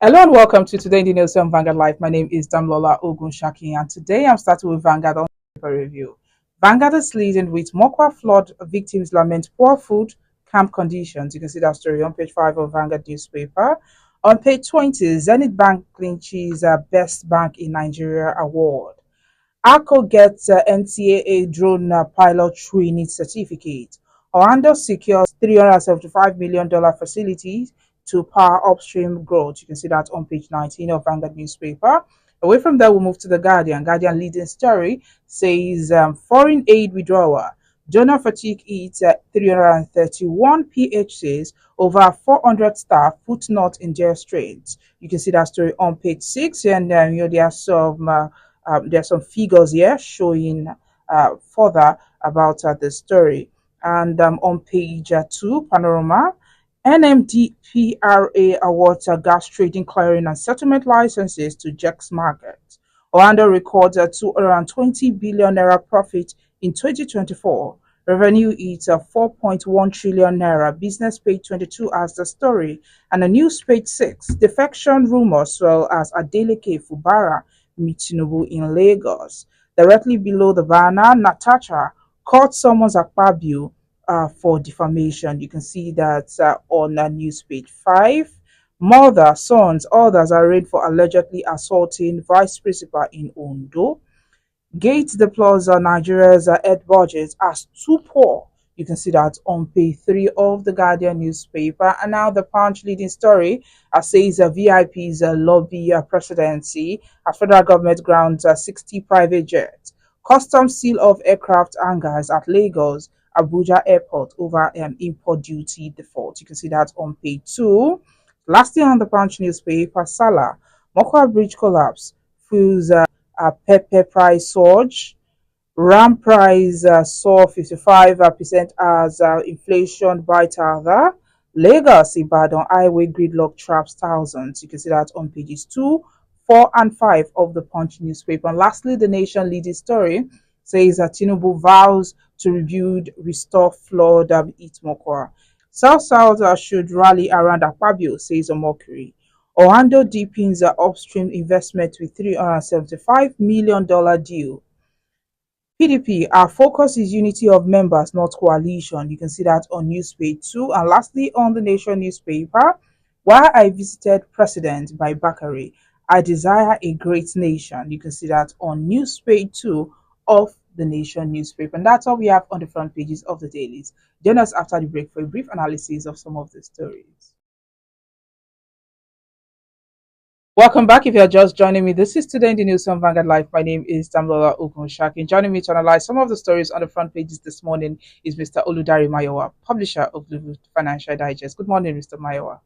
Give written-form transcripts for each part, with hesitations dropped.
Hello and welcome to Today in the News on Vanguard Live. My name is Damlola Ogunshaki, and today I'm starting with Vanguard on paper review. Vanguard is leading with Mokwa flood victims lament poor food, camp conditions. You can see that story on page 5 of Vanguard newspaper. On page 20, Zenith Bank clinches Best Bank in Nigeria award. ACO gets NCAA drone pilot training certificate. Orlando secures $375 million facilities to power upstream growth. You can see that on page 19 of Vanguard newspaper. Away from that, we'll move to the Guardian. Guardian leading story says foreign aid withdrawal. Donor fatigue eats 331 PHCs, over 400 staff footnote in jail straits. You can see that story on page 6, and there are some figures here showing further about the story. And on page 2, Panorama, NMDPRA awards gas trading, clearing, and settlement licenses to JEX Market. Orlando records a 220 billion naira profit in 2024. Revenue is 4.1 trillion naira. Business page 22 as the story, and a news page 6. Defection rumors swell as Adeleke Fubara meet Tinubu in Lagos. Directly below the banner, Natasha court summons Akpabio for defamation. You can see that on news page 5. Mother, sons, others are arraigned for allegedly assaulting vice principal in Ondo. Gates deploys Nigeria's head budget as too poor. You can see that on page 3 of the Guardian newspaper. And now the Punch leading story says VIPs lobby Presidency as federal government grounds 60 private jets. Customs seal of aircraft hangars at Lagos, Abuja Airport over import duty default. You can see that on page 2. Lastly, on the Punch newspaper, Salah, Mokwa Bridge collapse, fuels pepper price surge. RAM price saw 55% as inflation bite other. Lagos Ibadan highway gridlock traps thousands. You can see that on pages 2, 4, and 5 of the Punch newspaper. And lastly, the Nation leading story says that Tinubu vows to rebuild, restore flood eat Mokwa. South should rally around Akpabio, says Omokri. Orlando deepens upstream investment with $375 million deal. PDP, our focus is unity of members, not coalition. You can see that on news page 2. And lastly, on the Nation newspaper, while I visited President by Bakari, I desire a great nation. You can see that on news page 2 of the Nation newspaper. And that's all we have on the front pages of the dailies. Join us after the break for a brief analysis of some of the stories. Welcome back. If you're just joining me, this is Today in the News on Vanguard Live. My name is Damlola Ogunshaki. Joining me to analyze some of the stories on the front pages this morning is Mr. Oludari Mayowa, publisher of the Financial Digest. Good morning, Mr. Mayowa.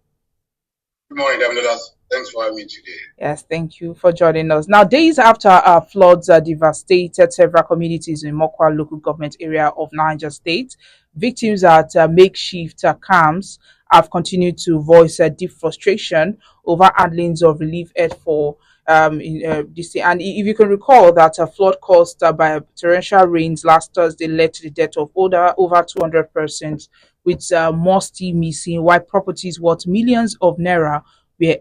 Good morning, Damlola. Thanks for having me today. Yes, thank you for joining us. Now, days after floods devastated several communities in Mokwa local government area of Niger State, victims at makeshift camps have continued to voice deep frustration over handlings of relief aid for this. And if you can recall that a flood caused by torrential rains last Thursday led to the death of over 200 persons, with more still missing, while properties worth millions of naira were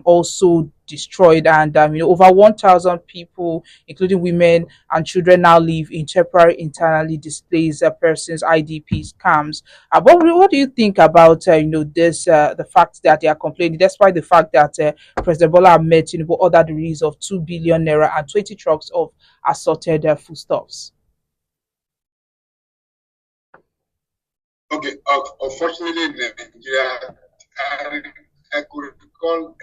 also destroyed, and over 1,000 people, including women and children, now live in temporary internally displaced persons IDPs camps. But what do you think about this? The fact that they are complaining, despite the fact that President Bola Ahmed Tinubu ordered the release of 2 billion naira and 20 trucks of assorted foodstuffs. Okay, unfortunately, in Nigeria, I could recall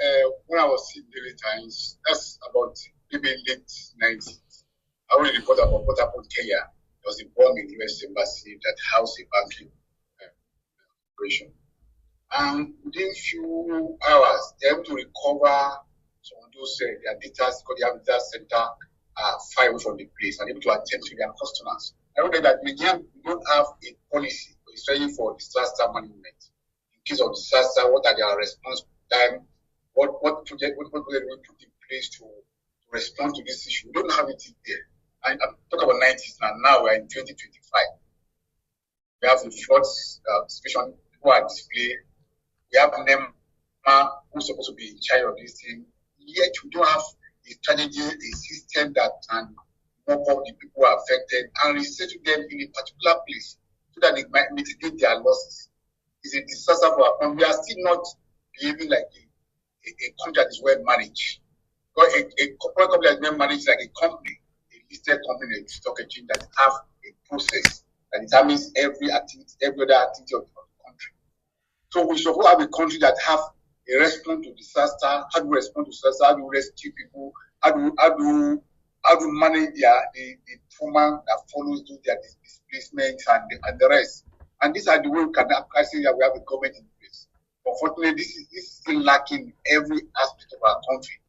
when I was in Daily Times, that's about maybe late 90s. I only report about what happened in Kenya. There was a bomb in the US Embassy that housed a banking operation. And within few hours, they're able to recover some of those their data, because they have data center far away from the place, and able to attend to their customers. I know that Nigerian don't have a policy, especially for disaster management. In case of disaster, what are their response time? What project what they will put in place to respond to this issue? We don't have it there. I'm talking about 90s now. Now we're in 2025. We have the flood situation, who are displayed. We have NEMA who is supposed to be in charge of this thing, yet we don't have a strategy, a system that can mop up the people who are affected and resettle them in a particular place so that they might mitigate their losses. It's a disaster for our country. We are still not behaving like a country that is well managed. Because a corporate company that is well managed like a company, a listed company, a stock exchange that have a process that determines every activity, every other activity of the country. So we should have a country that have a response to disaster. How do we respond to disaster? How do we rescue people? How do manage the trauma that follows through their displacements and the rest? And these are the way we can actually that we have a government in place. Unfortunately, this is still lacking in every aspect of our country.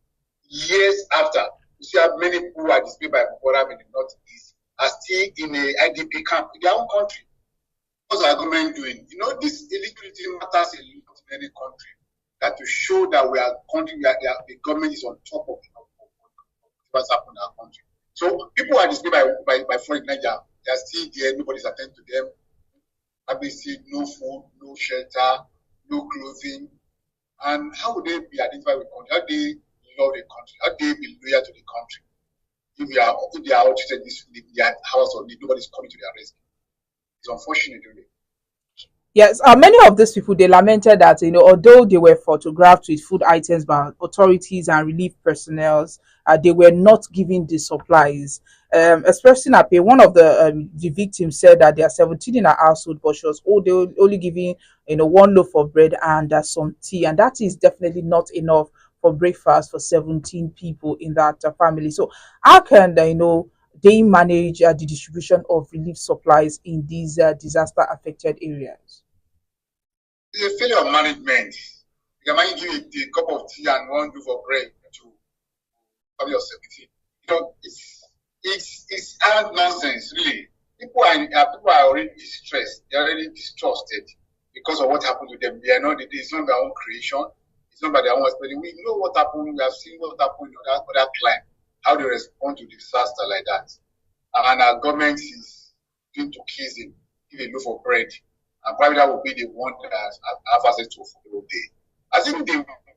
Years after, you see how many people who are displaced by Boko Haram in the northeast are still in a IDP camp in their own country. What's our government doing? You know, this illiteracy matters a lot in any country. That to show that we are a country that the government is on top of what's happening in our country. So people are displaced by foreign Nigeria. They are still there. Nobody's attending to them. Obviously, no food, no shelter, no clothing. And how would they be identified with the country? How do they love the country? How do they be loyal to the country? If they are all treated this in their house or nobody's coming to their rescue. It's unfortunate, really. Yes, many of these people, they lamented that, although they were photographed with food items by authorities and relief personnel, they were not given the supplies. Expressing her pain, one of the victims said that there are 17 in her household, but she was only giving one loaf of bread and some tea, and that is definitely not enough for breakfast for 17 people in that family. So how can they manage the distribution of relief supplies in these disaster affected areas? It's a failure of management. You can manage a cup of tea and one loaf of bread to family of 17. It's hard nonsense, really. People are already distressed. They're already distrusted because of what happened to them. It's not their own creation. It's not by their own experience. We know what happened. We have seen what happened in other clients, how they respond to disaster like that. And our government is going to kiss him, give a loaf of bread. And probably that will be the one that have access to for the whole day. I think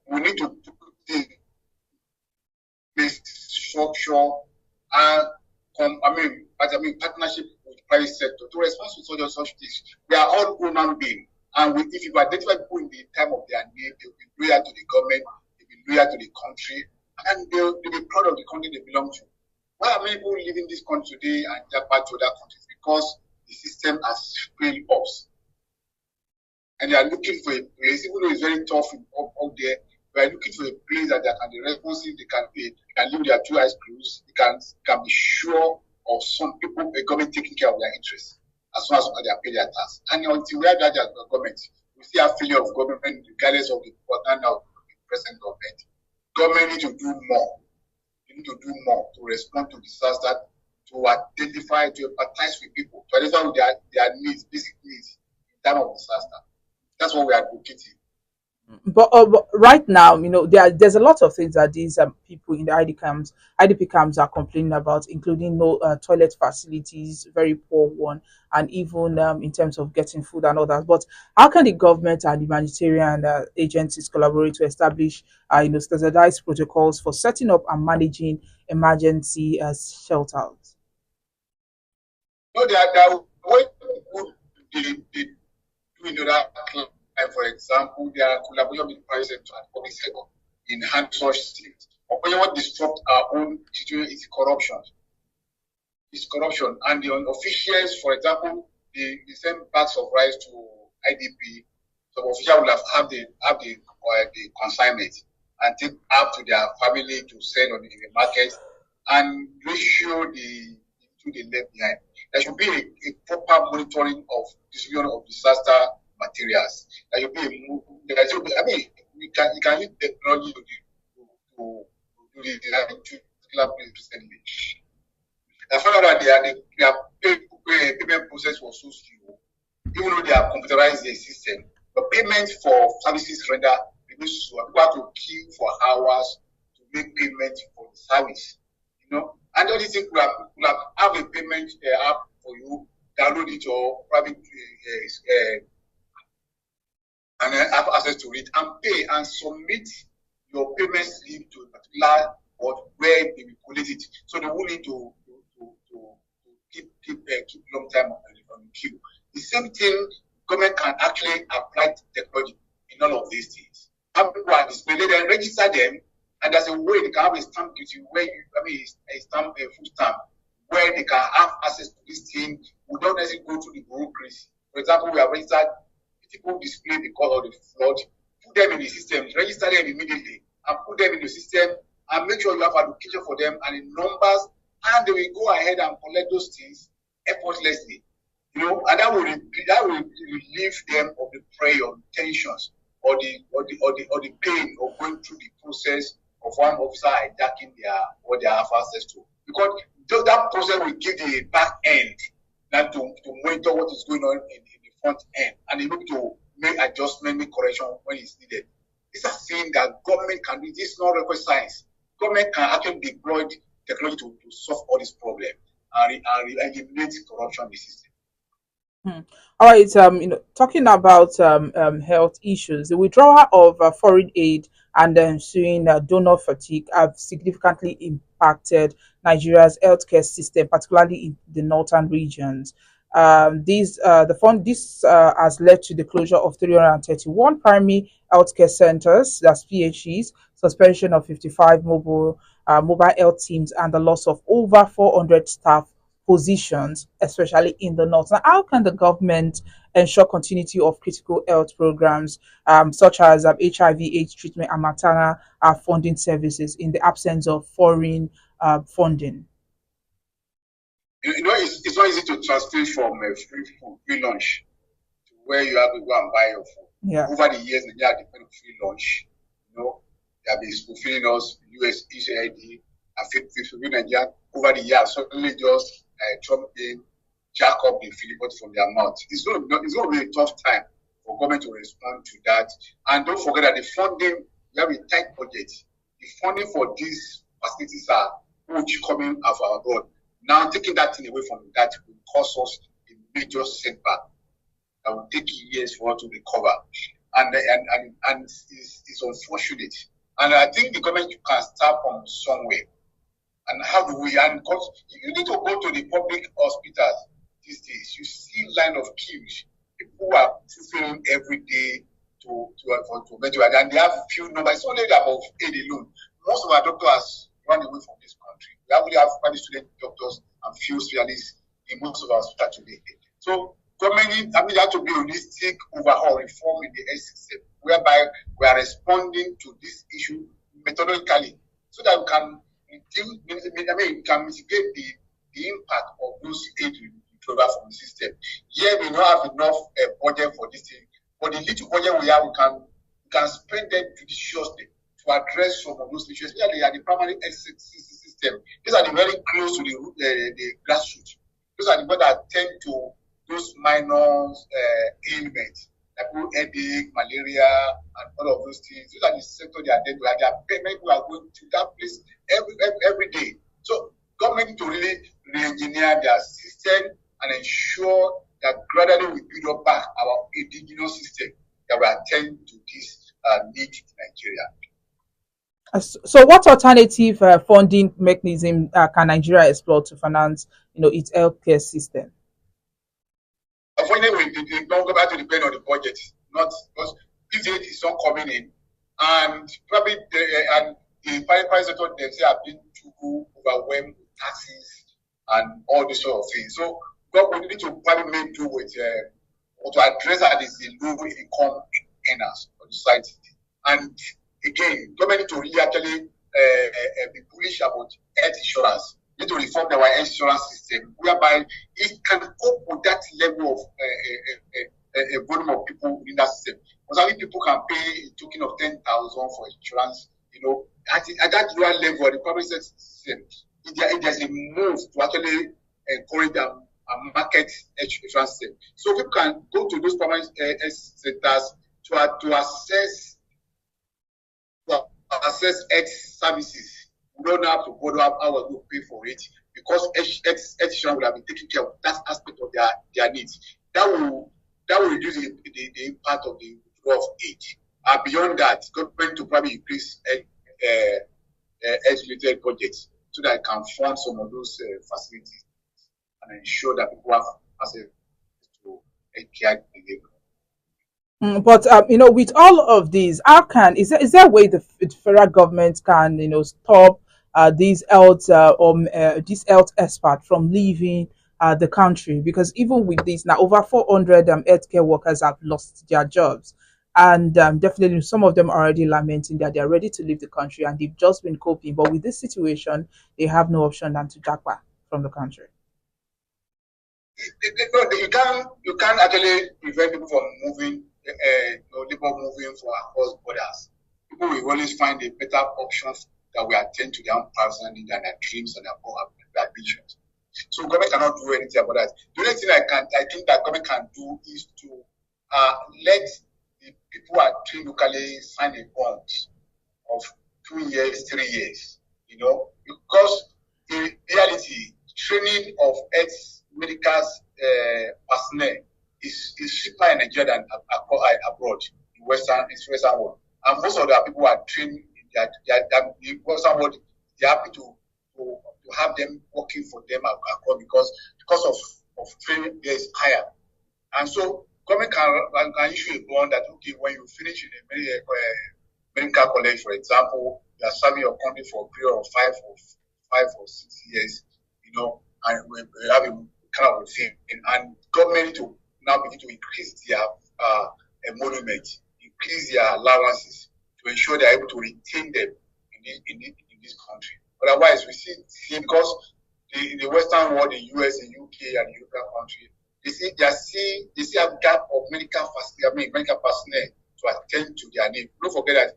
we need to put this structure and partnership with the private sector to respond to such things. We are all human beings, and if you identify people in the time of their need, they'll be loyal to the government, they'll be loyal to the country, and they'll be proud of the country they belong to. Why are many people living in this country today and they're back to other countries? Because the system has failed us. And they are looking for a place, even though it's very tough out there, they are looking for a place that they can be responsive, they can live with their two eyes closed, they can be sure of some people, the government taking care of their interests as soon as they are paid their tax. And until we have that government, we see a failure of government regardless of the importance of the present government. Government need to do more. They need to do more to respond to disaster, to identify, to empathize with people, to identify with their needs, basic needs in time of disaster. That's what we are advocating. But right now, there's a lot of things that these people in the IDP camps are complaining about, including no toilet facilities, very poor one, and even in terms of getting food and others. But how can the government and humanitarian agencies collaborate to establish, standardized protocols for setting up and managing emergency shelters? No, there are ways they do in other clients. For example, there are collaboration with private sector and public sector in hand such things. But what disrupt our own situation is corruption. It's corruption. And the officials, for example, they send bags of rice to IDP. So officials will have the consignment and take up to their family to sell in the market and ratio the left behind. There should be a proper monitoring of distribution of disaster materials. There should be you can use technology to do this particular place recently. I found out that their payment process was so slow, even though they have computerized the system. But payment for services rendered remains slow. People have to queue for hours to make payment for the service. And all these things we have a payment app for you, download it or probably and have access to it and pay and submit your payment slip to a particular board where they will collect it. So they won't need to keep long time on the queue. The same thing, government can actually apply technology in all of these things. Have people are displayed, then register them, and there's a way they can have a stamp duty where a food stamp, where they can have access to this thing without necessarily go to the bureaucracy. For example, we have registered people display because of the flood, put them in the system, register them immediately, and put them in the system, and make sure you have allocation for them and in numbers, and they will go ahead and collect those things effortlessly. And that will relieve them of the pressure, tensions, or the pain of going through the process of one officer hijacking what they have access to. Because that process will give the back end now to monitor what is going on in the front end and able to make adjustment, make correction when it's needed. These are things that government can do. This is not rocket science. Government can actually deploy technology to solve all these problems and eliminate corruption in the system. All right. Talking about health issues, the withdrawal of foreign aid and the ensuing donor fatigue have significantly impacted Nigeria's healthcare system, particularly in the northern regions. This has led to the closure of 331 primary healthcare centers, that's PHCs, suspension of 55 mobile health teams, and the loss of over 400 staff positions, especially in the north. Now, how can the government ensure continuity of critical health programs such as HIV/AIDS treatment and maternal funding services in the absence of foreign funding? It's not easy to translate from free lunch to where you have to go and buy your food. Yeah. Over the years, Nigeria depend on free lunch. They have been fulfilling us, US, ECID, and fulfilling Nigeria over the years. Suddenly, just Trump in jack up the filibert from their mouth. It's going to be a tough time for government to respond to that. And don't forget that the funding, we have a tight budget. The funding for these facilities are huge coming out of abroad. Now, taking that thing away from that will cause us a major setback that will take years for us to recover. And it's unfortunate. And I think the government can start from somewhere. And how do we? And because you need to go to the public hospitals these days, you see line of queues. People are fulfilling every day to medical, and they have few numbers. It's only about 8 alone. Most of our doctors run away from this country. We only have many student doctors and few specialists in most of our hospitals today. So government, there has to be a holistic overhaul reform in the health system, whereby we are responding to this issue methodically, so that we can mitigate the impact of those aid withdrawal from the system. Here we don't have enough budget for this thing, but the little budget we have, we can spend them judiciously to address some of those issues, especially at the primary health system. These are the very close to the grassroots. Those are the ones that tend to those minor ailments, like headache, malaria, and all of those things. Those are the sector they are dead with. Many people are going to that place every day. So government need to really re-engineer their system and ensure that gradually we build up back our indigenous system that will attend to this need in Nigeria. So, what alternative funding mechanism can Nigeria explore to finance, its healthcare system? Unfortunately, we don't go back to depend on the budget, not because this aid is not coming in, and probably the private sector themselves have been too overwhelmed with taxes and all this sort of things. So, we need to probably make do with or to address that is the low income earners of the society. And again, government need to really actually be bullish about health insurance. We need to reform our health insurance system, whereby it can cope with that level of a volume of people in that system. Because only people can pay a token of 10,000 for insurance, at that lower level, the public system, if there's a move to actually encourage them and market insurance system. So people can go to those primary health centers to access health services. We don't have to bother how we pay for it, because health insurance will have been taking care of that aspect of their needs. That will reduce the impact of the withdrawal of aid. And beyond that, government to probably increase educated budgets so that it can fund some of those facilities and ensure that people have access to healthcare delivery. But with all of these, how can is there a way the federal government can stop these health experts from leaving the country? Because even with this now, over 400 healthcare workers have lost their jobs, and definitely some of them are already lamenting that they are ready to leave the country and they've just been coping. But with this situation, they have no option than to jack back from the country. You can't actually prevent people from moving. People moving from across borders. People will always find a better option that will attend to their own personal needs and their dreams and their ambitions. So government cannot do anything about that. The only thing I think that government can do is to let the people who are trained locally sign a bond of 2 years, 3 years. Because in reality, training of medical personnel is cheaper in Nigeria than abroad in Western world. And most of the people who are trained in the Western world, they're happy to have them working for them abroad because of training there is higher. And so government can issue a bond that when you finish in a medical college, for example, you are serving your country for a period of 5 or 6 years, and we have a kind of a thing. And government to now begin to increase their emolument, increase their allowances to ensure they're able to retain them in this country. Otherwise, we see because in the Western world, the US, the UK, and European countries, they see a gap of medical personnel to attend to their needs. Don't forget that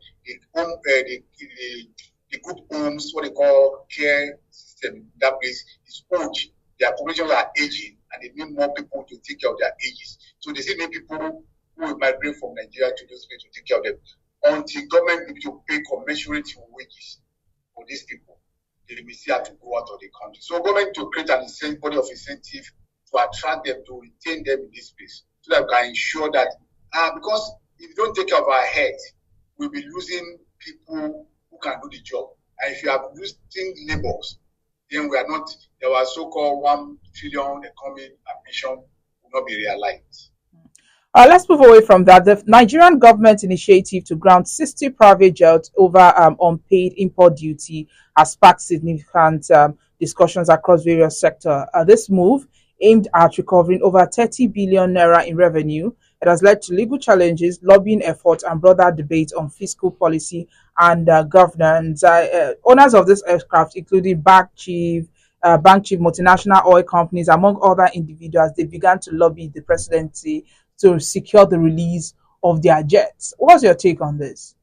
the group homes, what they call care system in that place, is old. Their populations are aging, and they need more people to take care of their ages. So they still need people who will migrate from Nigeria to those places to take care of them. Until government needs to pay commensurate wages for these people, they may still have to go out of the country. So government to create an body of incentive to attract them, to retain them in this place, so that we can ensure that, because if we don't take care of our heads, we'll be losing people who can do the job. And if you are losing laborers, then we are not, our so-called 1 trillion economic ambition will not be realized. Let's move away from that. The Nigerian government initiative to grant 60 private jets over unpaid import duty has sparked significant discussions across various sectors. This move, aimed at recovering over 30 billion naira in revenue, it has led to legal challenges, lobbying efforts, and broader debate on fiscal policy and governance. Owners of this aircraft, including bank chief, multinational oil companies, among other individuals, they began to lobby the presidency to secure the release of their jets. What's your take on this?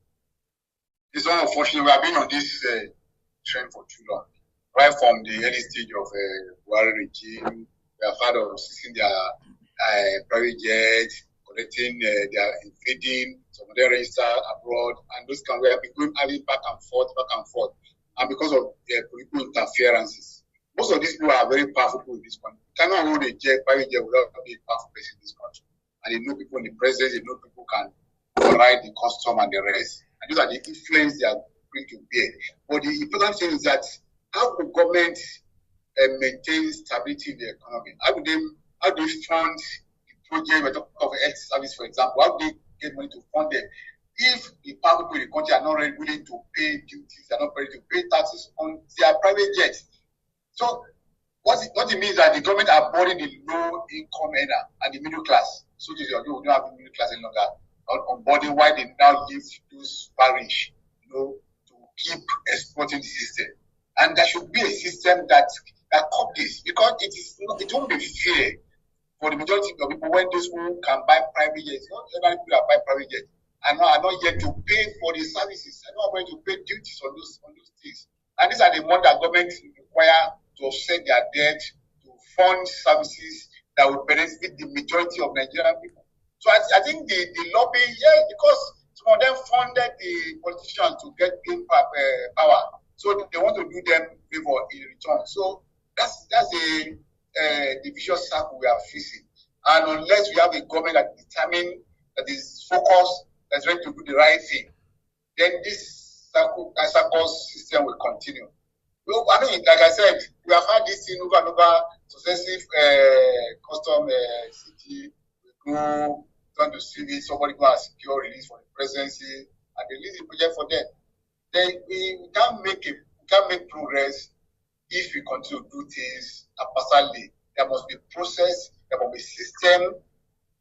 It's unfortunate. We have been on this trend for too long. Right from the early stage of Buhari regime, we have had of seizing their private jets, collecting, their invading, some of them register abroad, and those can we have been going back and forth, and because of political interferences. Most of these people are very powerful people in this country. You cannot hold a private jet without being a powerful person in this country. And they know people in the presidency, they know people can override the custom and the rest. And those are the influence they are going to bear. But the important thing is that how could government maintain stability in the economy? How do they fund the project of health service, for example? How do they get money to fund them? If the powerful people in the country are not really willing to pay duties, they are not ready to pay taxes on their private jets. So what it means is that the government are boarding the low income earner and the middle class. So you don't have the middle class any longer on boarding, why they now leave those parish, to keep exploiting the system. And there should be a system that copes this, because it won't be fair for the majority of people when those who can buy private jets, not everybody people that buy private jets, are not yet to pay for the services, are not going to pay duties on those things. And these are the ones that government require to offset their debt, to fund services that will benefit the majority of Nigerian people. So I think the lobby, because some of them funded the politicians to get power, so they want to do them favor in return. So that's the vicious circle we are facing. And unless we have a government that is determined, that is focused that's ready to do the right thing, then this circle system will continue. Well, I mean, like I said, we have had this thing over and over, successive custom city, we go down to CV, somebody go and secure release for the presidency, and they release the project for them. Then we can't make progress if we continue to do things haphazardly. There must be process, there must be system,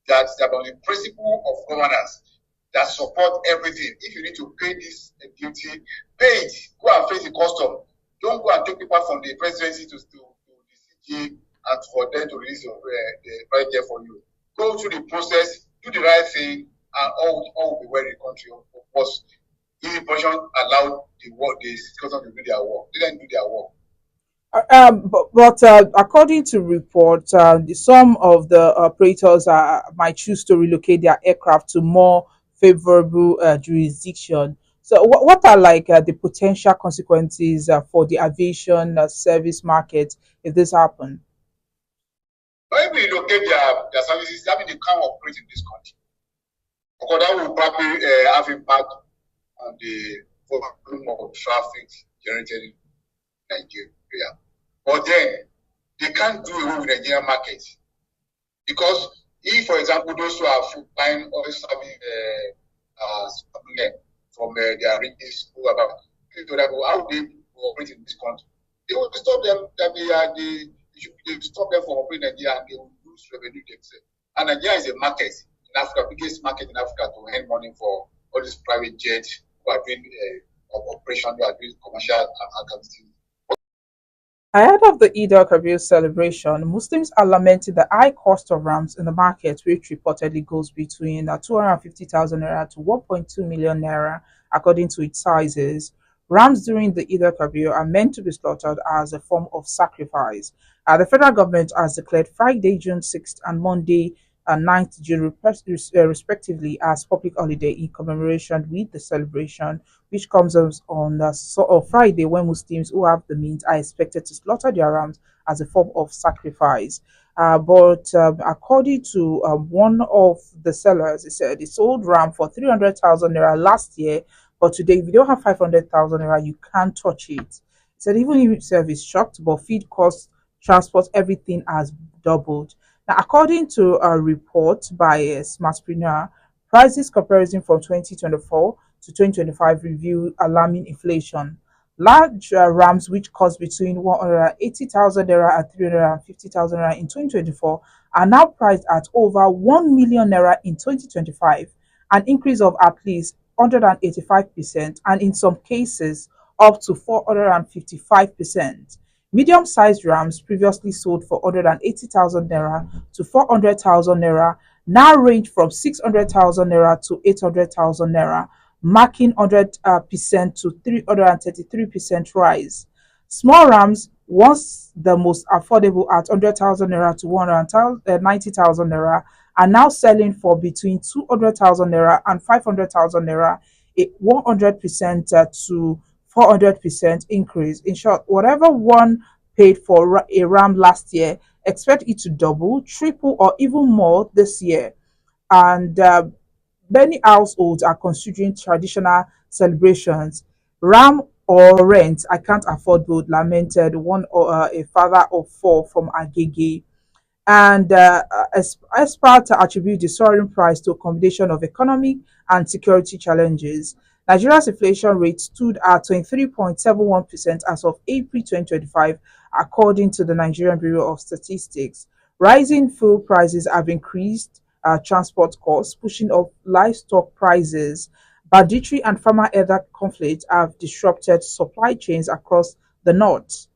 there must be principle of governance that support everything. If you need to pay this duty, pay it. Go and face the custom. Don't go and take people from the presidency to the CG and for them to release the budget for you. Go through the process, do the right thing, and all will be well in the country. Of course, if the position allowed the custom to do their work, they didn't do their work. But according to reports, some of the operators might choose to relocate their aircraft to more favorable jurisdiction. So, what are like the potential consequences for the aviation service market if this happen? When we relocate their services, that means they can't operate in this country. Because that will probably have impact on the volume of traffic generated in Nigeria. But then they can't do away with the Nigerian market. Because if, for example, those who are flying or serving from their regions who are how would they operate in this country? They will stop them that they stop them from operating in Nigeria and they will lose revenue themselves. And Nigeria is a market in Africa, biggest market in Africa to earn money for all these private jets who are doing operation, who are doing commercial activities. Ahead of the Eid al-Kabir celebration, Muslims are lamenting the high cost of rams in the market, which reportedly goes between 250,000 naira to 1.2 million naira, according to its sizes. Rams during the Eid al-Kabir are meant to be slaughtered as a form of sacrifice. The federal government has declared Friday, June 6th and Monday, 9th June, respectively, as public holiday in commemoration with the celebration, which comes on Friday, when Muslims who have the means are expected to slaughter their rams as a form of sacrifice. But according to one of the sellers, he said he sold ram for 300,000 naira last year, but today, if you don't have 500,000 naira, you can't touch it. He said even himself is shocked, but feed costs, transport, everything has doubled. Now, according to a report by Smartpreneur, prices comparison from 2024 to 2025 reveal alarming inflation. Large rams, which cost between 180,000 naira and 350,000 naira in 2024, are now priced at over 1 million naira in 2025, an increase of at least 185%, and in some cases, up to 455%. Medium-sized rams, previously sold for 180,000 naira to 400,000 naira, now range from 600,000 naira to 800,000 naira, marking 100% to 333% rise. Small rams, once the most affordable at 100,000 naira to 190,000 naira, are now selling for between 200,000 naira and 500,000 naira, a 100% to 400% increase. In short, whatever one paid for a ram last year, expect it to double, triple, or even more this year. And many households are considering traditional celebrations. Ram or rent, I can't afford both, lamented one a father of four from Agege. And experts attribute the soaring price to a combination of economic and security challenges. Nigeria's inflation rate stood at 23.71% as of April 2025, according to the Nigerian Bureau of Statistics. Rising fuel prices have increased transport costs, pushing up livestock prices. Banditry and farmer-elder conflicts have disrupted supply chains across the north.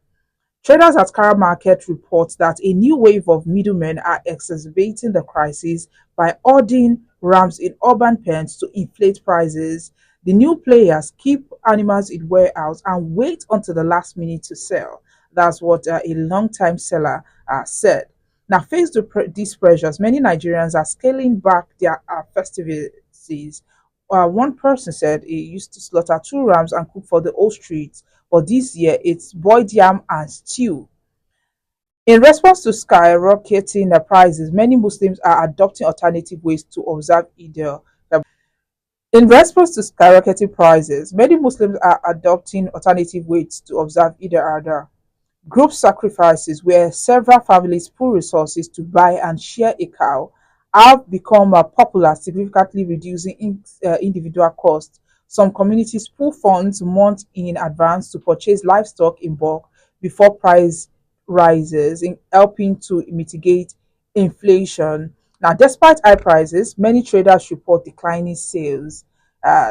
Traders at Kara Market report that a new wave of middlemen are exacerbating the crisis by ordering rams in urban pens to inflate prices. The new players keep animals in warehouse and wait until the last minute to sell. That's what a long-time seller said. Now, faced with these pressures, many Nigerians are scaling back their festivities. One person said he used to slaughter two rams and cook for the whole street, but this year it's boiled yam and stew. In response to skyrocketing prices, many Muslims are adopting alternative ways to observe Eid In response to skyrocketing prices, many Muslims are adopting alternative ways to observe Eid al-Adha. Group sacrifices, where several families pool resources to buy and share a cow, have become popular, significantly reducing individual costs. Some communities pool funds months in advance to purchase livestock in bulk before price rises, in helping to mitigate inflation. Now, despite high prices, many traders report declining sales.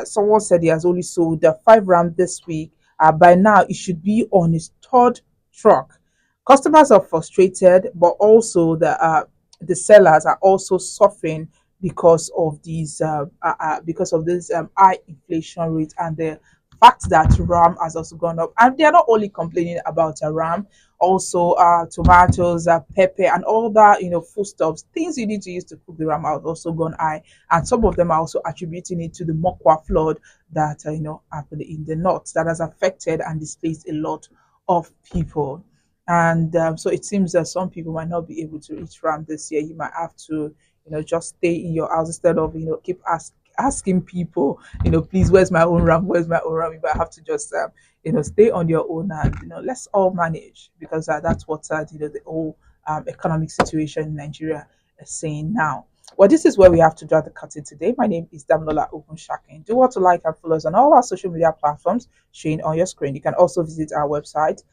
Someone said he has only sold 5 ram this week. By now, it should be on his third truck. Customers are frustrated, but also the sellers are also suffering because of this high inflation rate and the fact that ram has also gone up. And they are not only complaining about ram, also tomatoes, pepper, and all that foodstuffs, things you need to use to cook the ram have also gone high. And some of them are also attributing it to the Mokwa flood that happened in the north that has affected and displaced a lot of people. And so it seems that some people might not be able to reach RAM this year. You might have to, just stay in your house instead of, keep asking people, please, where's my own RAM? Where's my own RAM? You might have to just, stay on your own and, let's all manage because that's what, the whole economic situation in Nigeria is saying now. Well, this is where we have to draw the curtain today. My name is Damlola Ogunshakin. Do want to like and follow us on all our social media platforms showing on your screen. You can also visit our website